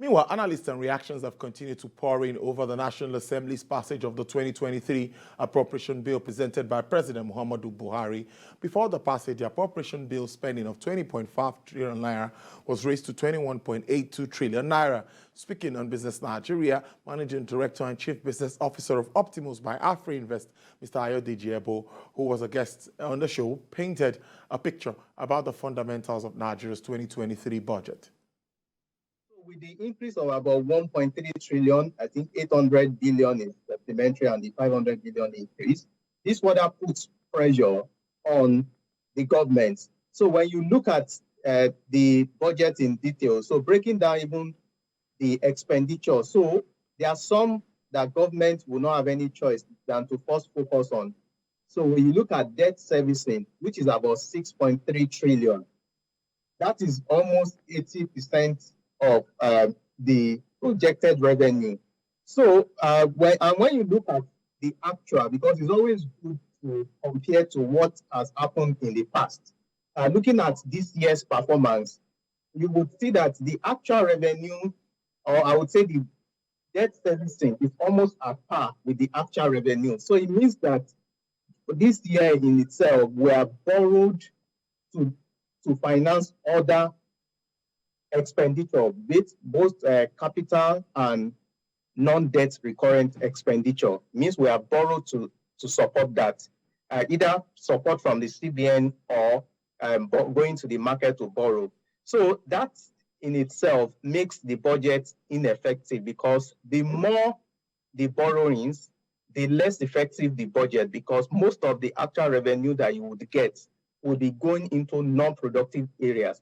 Meanwhile, analysts and reactions have continued to pour in over the National Assembly's passage of the 2023 appropriation bill presented by President Muhammadu Buhari. Before the passage, the appropriation bill spending of 20.5 trillion naira was raised to 21.82 trillion naira. Speaking on Business Nigeria, Managing Director and Chief Business Officer of Optimus by AfriInvest, Mr. Ayodeji Ebo, who was a guest on the show, painted a picture about the fundamentals of Nigeria's 2023 budget. With the increase of about 1.3 trillion, I think 800 billion is supplementary and the 500 billion increase, this further puts pressure on the government. So when you look at the budget in detail, so breaking down even the expenditure, so there are some that government will not have any choice than to first focus on. So when you look at debt servicing, which is about 6.3 trillion, that is almost 80% of the projected revenue. So when you look at the actual, because it's always good to compare to what has happened in the past, looking at this year's performance, you would see that the actual revenue, or I would say the debt servicing, is almost at par with the actual revenue. So it means that this year in itself, we have borrowed to finance other expenditure, with both capital and non-debt recurrent expenditure. Means we have borrowed to support that, either support from the CBN or going to the market to borrow. So that in itself makes the budget ineffective, because the more the borrowings, the less effective the budget, because most of the actual revenue that you would get will be going into non-productive areas.